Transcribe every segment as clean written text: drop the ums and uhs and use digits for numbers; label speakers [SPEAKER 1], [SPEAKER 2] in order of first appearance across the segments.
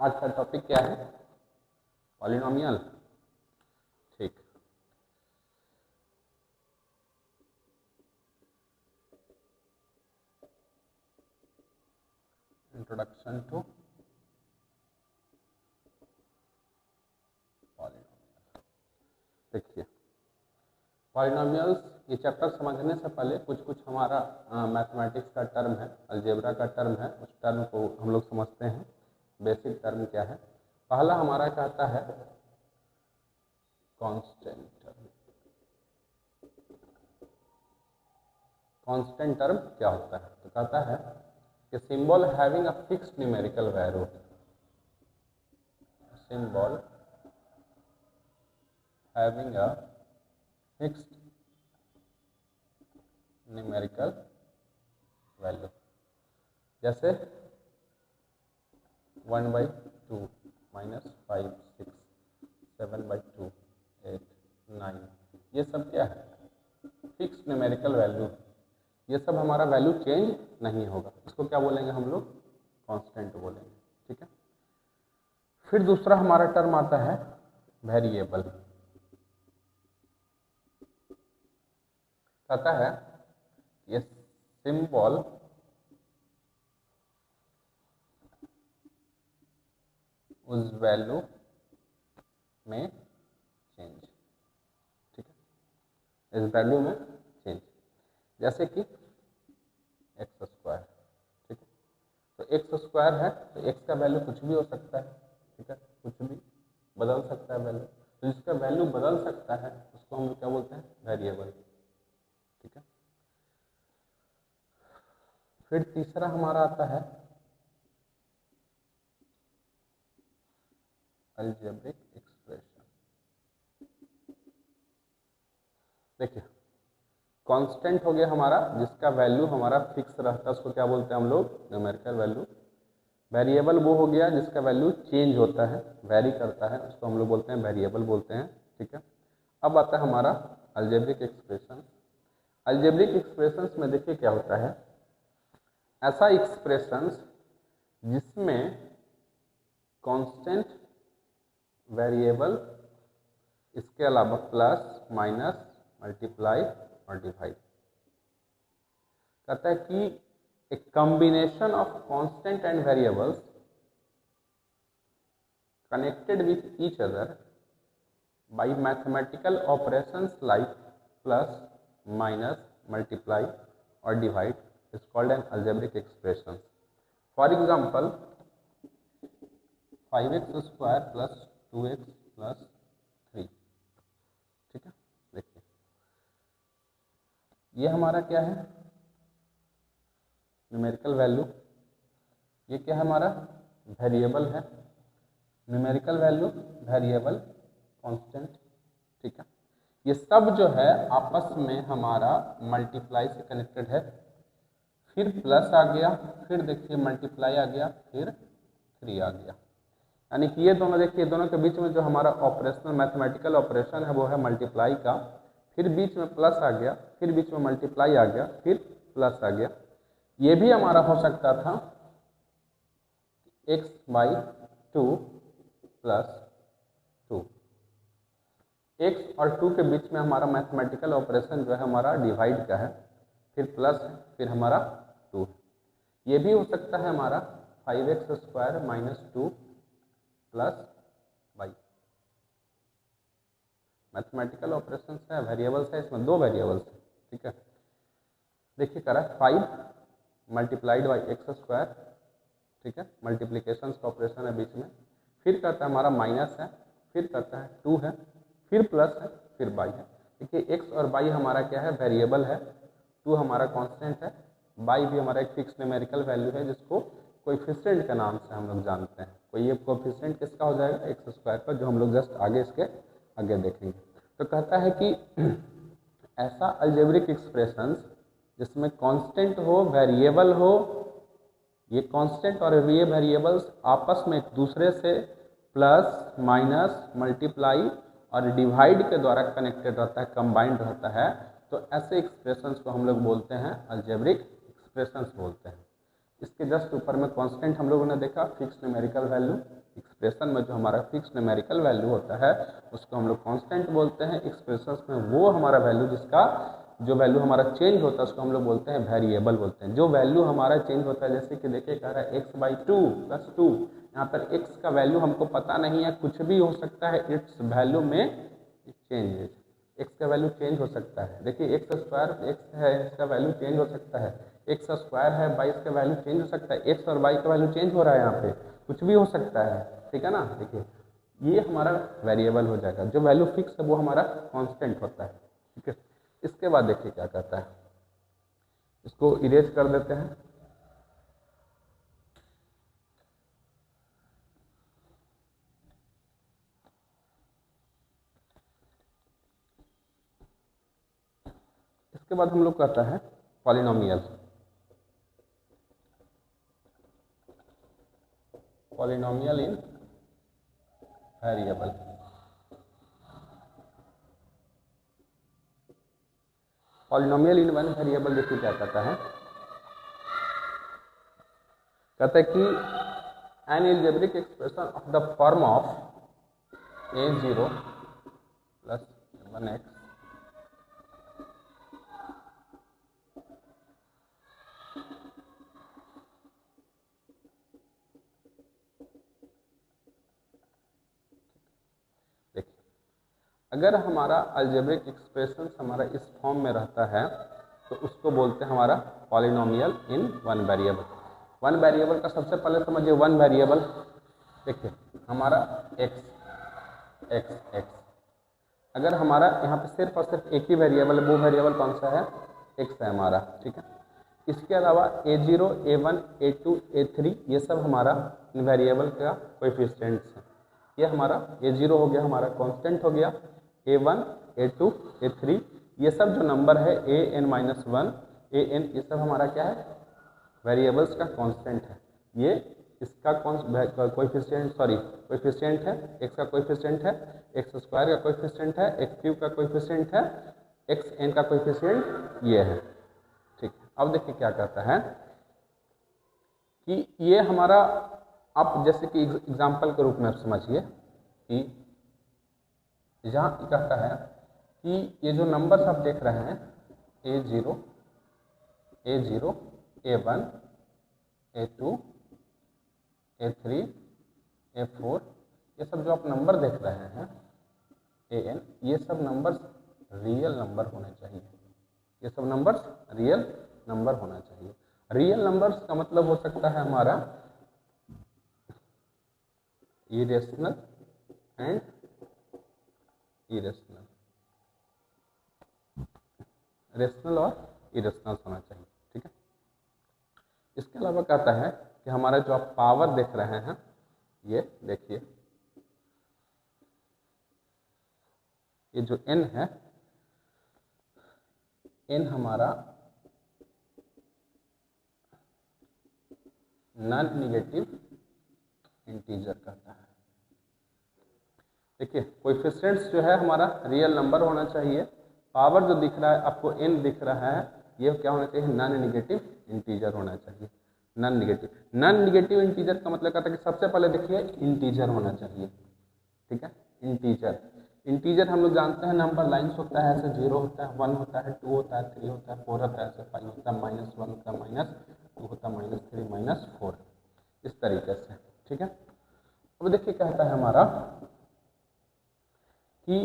[SPEAKER 1] आज का टॉपिक क्या है? पॉलिनोमियल। ठीक, इंट्रोडक्शन टू पॉलिनोमियल। देखिए, पॉलिनोमियल्स ये चैप्टर समझने से पहले कुछ हमारा मैथमेटिक्स का टर्म है, अलजेब्रा का टर्म है, उस टर्म को हम लोग समझते हैं। बेसिक टर्म क्या है? पहला हमारा कहता है कांस्टेंट टर्म। कांस्टेंट टर्म क्या होता है? तो कहता है कि symbol having a fixed numerical value, symbol having a fixed numerical value, जैसे 1/2 -5 6 7/2 8 9, ये सब क्या है? Fix numerical value. ये सब हमारा वैल्यू चेंज नहीं होगा, इसको क्या बोलेंगे हम लोग? कांस्टेंट बोलेंगे। ठीक है। फिर दूसरा हमारा टर्म आता है वेरिएबल। कहता है ये सिंबल उस वैल्यू में चेंज। ठीक है, इस वैल्यू में चेंज, जैसे कि एक्स स्क्वायर। ठीक है, तो एक्स स्क्वायर है तो एक्स का वैल्यू कुछ भी हो सकता है। ठीक है, कुछ भी बदल सकता है वैल्यू, तो जिसका वैल्यू बदल सकता है उसको हम क्या बोलते हैं? वेरिएबल। ठीक है। फिर तीसरा हमारा आता है अलजेब्रिक एक्सप्रेशन। देखिए, कांस्टेंट हो गया हमारा जिसका वैल्यू हमारा फिक्स रहता है, उसको क्या बोलते हैं हम लोग? Numerical value. वेरिएबल वो हो गया जिसका वैल्यू चेंज होता है, वेरी करता है, उसको हम लोग बोलते हैं वेरिएबल बोलते हैं। ठीक है। अब आता है हमारा अलजेब्रिक एक्सप्रेशन। अलजेब्रिक एक्सप्रेशंस में देखिए क्या होता है, ऐसा एक्सप्रेशंस जिसमें कांस्टेंट, वेरिएबल, इसके अलावा प्लस, माइनस, मल्टीप्लाई और डिवाइड। कहता है कि a combination of constant and variables connected with each other by mathematical operations like plus, minus, multiply or divide is called an algebraic expression. For example, 5x square plus 2x plus 3। ठीक है, देखिए ये हमारा क्या है? Numerical value. ये क्या है हमारा? वेरिएबल है। Numerical value, variable, constant. ठीक है, ये सब जो है आपस में हमारा मल्टीप्लाई से कनेक्टेड है। फिर प्लस आ गया, फिर देखिए मल्टीप्लाई आ गया, फिर 3 आ गया, यानी कि ये दोनों देखिए, दोनों के बीच में जो हमारा ऑपरेशनल मैथमेटिकल ऑपरेशन है वो है मल्टीप्लाई का। फिर बीच में प्लस आ गया, फिर बीच में मल्टीप्लाई आ गया, फिर प्लस आ गया। ये भी हमारा हो सकता था x/2 + 2। x और 2 के बीच में हमारा मैथमेटिकल ऑपरेशन जो है हमारा डिवाइड का है, फिर प्लस है, फिर हमारा 2 है। ये भी हो सकता है हमारा 5x² - 2 + y। मैथमेटिकल ऑपरेशन है, वेरिएबल्स है, इसमें 2 वेरिएबल्स है। ठीक है, देखिए करा 5 × x²। ठीक है, मल्टीप्लीकेशन का ऑपरेशन है बीच में, फिर करता है हमारा माइनस है, फिर करता है 2 है, फिर प्लस है, फिर बाई है। देखिए x और बाई हमारा क्या है? वेरिएबल है। 2 हमारा कांस्टेंट है, बाई भी हमारा एक फिक्स न्यूमेरिकल वैल्यू है जिसको कोएफिशिएंट के नाम से हम लोग जानते हैं। कोई ये कोएफिशिएंट किसका हो जाएगा? x² का, जो हम लोग जस्ट आगे इसके आगे देखेंगे। तो कहता है कि ऐसा अलजेब्रिक एक्सप्रेशंस जिसमें कांस्टेंट हो, वेरिएबल हो, ये कांस्टेंट और ये वेरिएबल्स आपस में एक दूसरे से प्लस, माइनस, मल्टीप्लाई और डिवाइड के द्वारा कनेक्टेड रहता है, कंबाइंड रहता है, तो ऐसे एक्सप्रेशंस को हम लोग बोलते हैं अलजेब्रिक एक्सप्रेशंस बोलते हैं। इसके जस्ट ऊपर में कांस्टेंट हम लोगों ने देखा, फिक्स न्यूमेरिकल वैल्यू, एक्सप्रेशन में जो हमारा फिक्स न्यूमेरिकल वैल्यू होता है उसको हम लोग कांस्टेंट बोलते हैं। एक्सप्रेशन में वो हमारा वैल्यू जिसका जो वैल्यू हमारा चेंज होता है उसको हम लोग बोलते हैं वेरिएबल बोलते हैं। जो वैल्यू हमारा चेंज होता है, जैसे कि देखिए कह रहा है x/2 + 2, यहाँ पर x का वैल्यू हमको पता नहीं है, कुछ भी हो सकता है, इट्स वैल्यू में चेंजेस, x का वैल्यू चेंज हो सकता है। देखिए x² x है, इसका वैल्यू चेंज हो सकता है, x² है, y का वैल्यू चेंज हो सकता है, x और y का वैल्यू चेंज हो रहा है, यहाँ पे कुछ भी हो सकता है, ठीक है ना। देखिए ये हमारा वेरिएबल हो जाएगा, जो वैल्यू फिक्स है वो हमारा कांस्टेंट होता है, ठीक है। इसके बाद देखिए क्या कहता है, इसको इरेज कर देते हैं। इसके बाद हम लोग कहता है polynomial. Polynomial in variable. Polynomial in one variable देखिए क्या कहता है कि an algebraic expression of the form of a0 + 1x अगर हमारा अलजेब्रिक एक्सप्रेशन हमारा इस फॉर्म में रहता है तो उसको बोलते हैं हमारा polynomial in one variable. One variable का सबसे पहले समझिए, वन वेरिएबल देखिए हमारा x अगर हमारा यहाँ पे सिर्फ और सिर्फ एक ही वेरिएबल है, वो वेरिएबल कौन सा है, x है हमारा, ठीक है। इसके अलावा a0 a1 a2 a3 ये सब हमारा वेरिएबल का कोएफिशिएंट्स है। ये हमारा a0 हो गया, हमारा कांस्टेंट हो गया, a1 a2 a3 ये सब जो नंबर है an-1 an ये सब हमारा क्या है, वेरिएबल्स का कांस्टेंट है। ये इसका कोएफिशिएंट है, x का कोएफिशिएंट है, x² का कोएफिशिएंट है, x³ का कोएफिशिएंट है, xn का कोएफिशिएंट ये है, ठीक। अब देखिए क्या कहता है कि ये हमारा, आप जैसे कि एग्जाम्पल के रूप में आप समझिए कि यहाँ कहता है कि ये जो नंबर्स आप देख रहे हैं a0 a1 a2 a3 a4 ये सब जो आप नंबर देख रहे हैं an, ये सब नंबर्स रियल नंबर होने चाहिए। ये सब नंबर्स रियल नंबर होना चाहिए। रियल नंबर्स का मतलब हो सकता है हमारा इरेशनल एंड इरेशनल, रेशनल और इरेशनल होना चाहिए, ठीक है। इसके अलावा कहता है कि हमारा जो आप पावर देख रहे हैं, ये देखिए ये जो n है, n हमारा नॉन निगेटिव इंटीजर कहता है। देखिए कोएफिशिएंट्स जो है हमारा रियल नंबर होना चाहिए। पावर जो दिख रहा है आपको n दिख रहा है, ये क्या होना चाहिए, नॉन निगेटिव इंटीजर होना चाहिए। नॉन निगेटिव इंटीजर का मतलब कहता है कि सबसे पहले देखिए इंटीजर होना चाहिए, ठीक है। इंटीजर हम लोग जानते हैं नंबर लाइन्स होता है, ऐसे 0 होता है, 1 होता है, 2 होता है, 3 होता है, 4 होता है, ऐसे 5 होता है, -1 होता है, -2 होता है, -3 -4 इस तरीके से, ठीक है। अब देखिए कहता है हमारा कि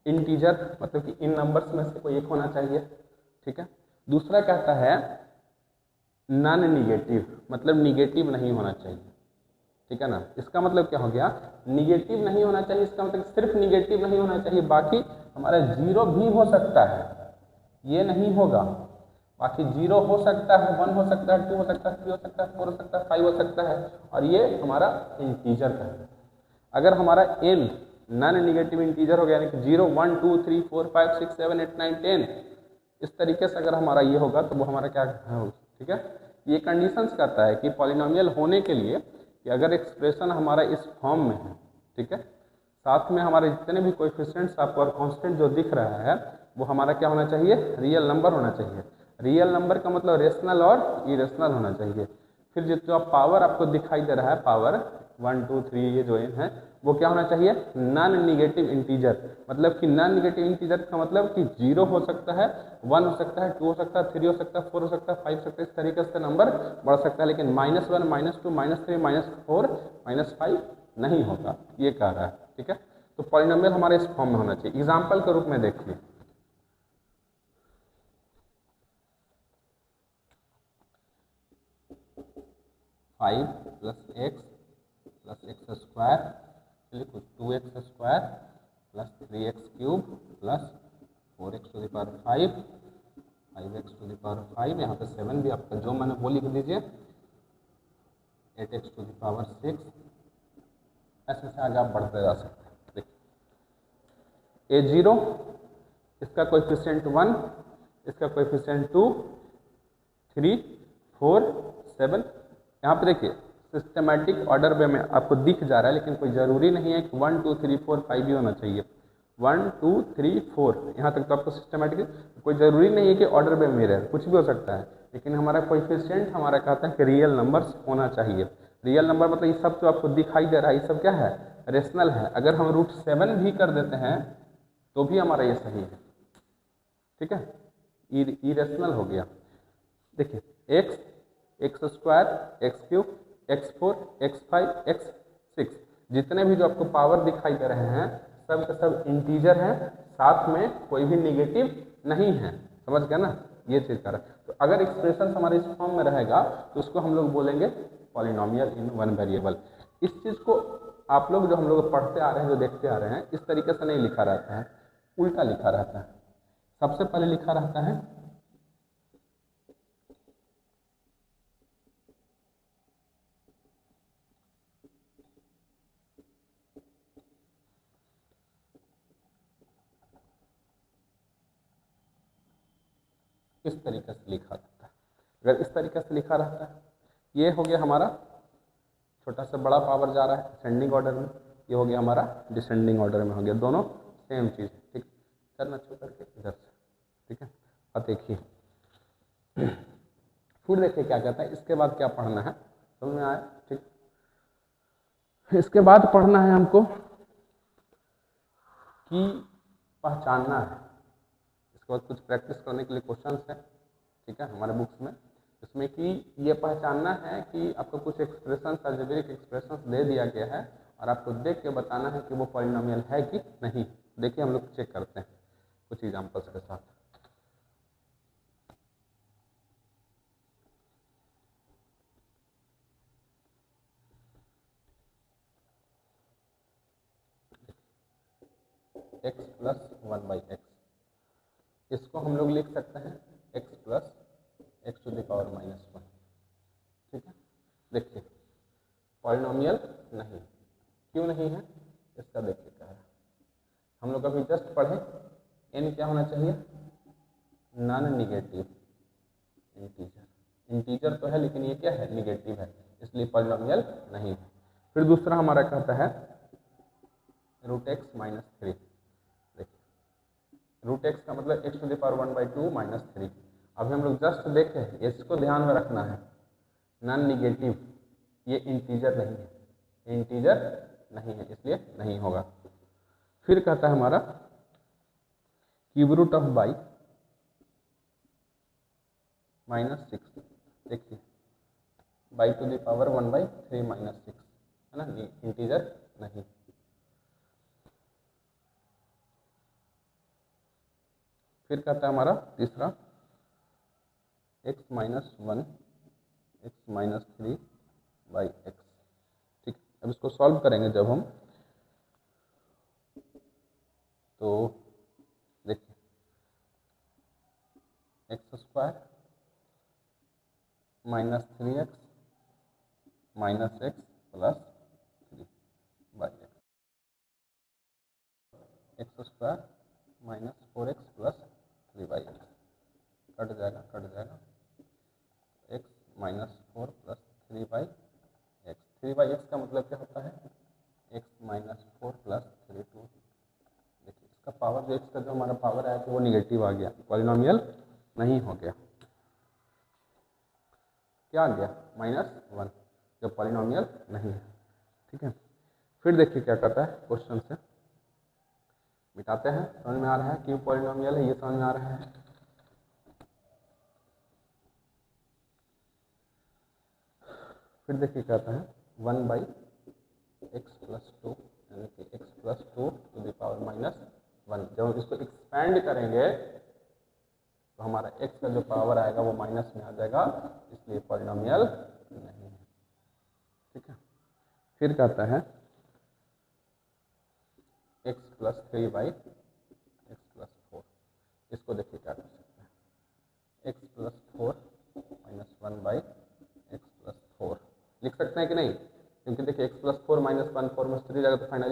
[SPEAKER 1] इंटीजर मतलब कि इन नंबर्स में से कोई एक होना चाहिए, ठीक है। दूसरा कहता है नॉन निगेटिव, मतलब निगेटिव नहीं होना चाहिए, ठीक है ना। इसका मतलब क्या हो गया, निगेटिव नहीं होना चाहिए, इसका मतलब सिर्फ निगेटिव नहीं होना चाहिए, बाकी हमारा 0 भी हो सकता है, ये नहीं होगा, बाकी 0 हो सकता है, 1 हो सकता है, 2 हो सकता है, 3 हो सकता है, 4 हो सकता है, 5 हो सकता है, और ये हमारा इंटीजर का है। अगर हमारा n नॉन निगेटिव इंटीजर हो गया, यानी कि 0 1 2 3 4 5 6 7 8 9 10 इस तरीके से अगर हमारा ये होगा तो वो हमारा क्या है, ठीक है। ये कंडीशंस कहता है कि पॉलिनोमियल होने के लिए कि अगर एक्सप्रेशन हमारा इस फॉर्म में है, ठीक है, साथ में हमारे जितने भी कोएफिशिएंट्स आपको और कांस्टेंट जो दिख रहा है वो हमारा क्या होना चाहिए, रियल नंबर होना चाहिए। रियल नंबर का मतलब रेशनल और इरेशनल होना चाहिए। फिर जो पावर आपको दिखाई दे रहा है, पावर 1 2 3 ये जो है वो क्या होना चाहिए, नॉन निगेटिव इंटीजर। मतलब कि नॉन निगेटिव इंटीजर का मतलब कि 0 हो सकता है, 1 हो सकता है, 2 हो सकता है, 3 हो सकता है, 4 हो सकता है, 5 हो सकता है, इस तरीके से नंबर बढ़ सकता है, लेकिन -1 -2 -3 -4 -5 नहीं होगा, ये कह रहा है। ठीक है, तो पॉलिनोमियल हमारे इस फॉर्म में होना चाहिए। एग्जाम्पल के रूप में देखिए, 5 + x + x² लिखो 2x² + 3x³ + 4x⁵ 5x⁵ यहाँ पे 7 भी आपका जो मैंने वो लिख दीजिए, 8x⁶ ऐसे से आगे आप बढ़ते जा सकते हैं। देखिए a0 इसका कोएफिशिएंट 1, इसका कोएफिशिएंट 2 3 4 7। यहाँ पे देखिए सिस्टमैटिक ऑर्डर वे में आपको दिख जा रहा है, लेकिन कोई ज़रूरी नहीं है कि 1 2 3 4 5 ही होना चाहिए। 1 2 3 4 यहाँ तक तो आपको सिस्टमैटिक, कोई ज़रूरी नहीं है कि ऑर्डर वे में रहे, कुछ भी हो सकता है, लेकिन हमारा कोएफिशिएंट हमारा कहता है कि रियल नंबर्स होना चाहिए। रियल नंबर मतलब ये सब जो आपको दिखाई दे रहा है ये सब क्या है, रेशनल है। अगर हम √7 भी कर देते हैं तो भी हमारा ये सही है। ठीक है, इरेशनल हो गया। देखिए x x² x³ x4 x5 x6 जितने भी जो आपको पावर दिखाई दे रहे हैं सब के सब इंटीजर हैं, साथ में कोई भी निगेटिव नहीं है। समझ गया ना, ये चीज़ कर रहा है। तो अगर एक्सप्रेशन हमारे इस फॉर्म में रहेगा तो उसको हम लोग बोलेंगे पॉलिनोमियल इन वन वेरिएबल। इस चीज़ को आप लोग जो हम लोग पढ़ते आ रहे हैं, जो देखते आ रहे हैं, इस तरीके से नहीं लिखा रहता है, उल्टा लिखा रहता है। सबसे पहले लिखा रहता है इस तरीके से लिखा रहता है। अगर इस तरीके से लिखा रहता है, ये हो गया हमारा छोटा से बड़ा पावर जा रहा है असेंडिंग ऑर्डर में, ये हो गया हमारा डिसेंडिंग ऑर्डर में हो गया, दोनों सेम चीज़। ठीक, करना छू करके इधर से। ठीक है, अब देखिए फिर देखिए क्या कहता है, इसके बाद क्या पढ़ना है, समझ में आया। ठीक, इसके बाद पढ़ना है हमको कि पहचानना है। इसके बाद कुछ प्रैक्टिस करने के लिए क्वेश्चंस हैं, ठीक है, हमारे बुक्स में, इसमें कि ये पहचानना है कि आपको कुछ एक्सप्रेशन, अलजेब्रिक एक्सप्रेशन दे दिया गया है और आपको देख के बताना है कि वो पॉलिनोमियल है कि नहीं। देखिए हम लोग चेक करते हैं कुछ एग्जांपल्स के साथ। x + 1/x, इसको हम लोग लिख सकते हैं x + x⁻⁻1। ठीक है, देखिए पॉलिनोमियल नहीं, क्यों नहीं है इसका देखिए क्या है। हम लोग अभी जस्ट पढ़े n क्या होना चाहिए, नॉन निगेटिव इंटीजर। इंटीजर तो है लेकिन ये क्या है, निगेटिव है, इसलिए पॉलिनोमियल नहीं है। फिर दूसरा हमारा कहता है √x - 3। देखिए √x का मतलब x⁻1/2 - 3। अभी हम लोग जस्ट देखे, इसको ध्यान में रखना है, नॉन निगेटिव, ये इंटीजर नहीं है, इंटीजर नहीं है, इसलिए नहीं होगा। फिर कहता है हमारा क्यूब रूट ऑफ बाई -6। देखिए बाई टू द पावर 1/3 - 6 है ना, इंटीजर नहीं। फिर कहता है हमारा तीसरा x - 1 x - 3/x। ठीक, अब इसको सॉल्व करेंगे जब हम, तो देखिए x² - 3x - x + 3/x, x² - 4x + 3/x, cut जाएगा कट जाएगा, x - 4 + 3/x। 3/x का मतलब क्या होता है, x - 4 + 3/2। देखिए इसका पावर, जो x का जो हमारा पावर आया तो वो निगेटिव आ गया, पॉलिनोमियल नहीं हो गया। क्या आ गया, -1, जो पॉलिनोमियल नहीं है। ठीक है। फिर देखिए क्या कहता है क्वेश्चन से, मिटाते हैं, समझ में आ रहा है क्यों पॉलिनोमियल है, ये समझ में आ रहा है। फिर देखिए कहता है 1/x+2 यानी कि x+2 टू द पावर -1। जब हम इसको एक्सपेंड करेंगे तो हमारा x का जो पावर आएगा वो माइनस में आ जाएगा, इसलिए पॉलिनोमियल नहीं है। ठीक है। फिर कहता है x+3/x+4। इसको देखिए क्या कर सकते हैं, x+4 -1/x+4 लिख सकते हैं कि नहीं, क्योंकि देखिए x+4 -1 4 में 3 जाएगा तो फाइनली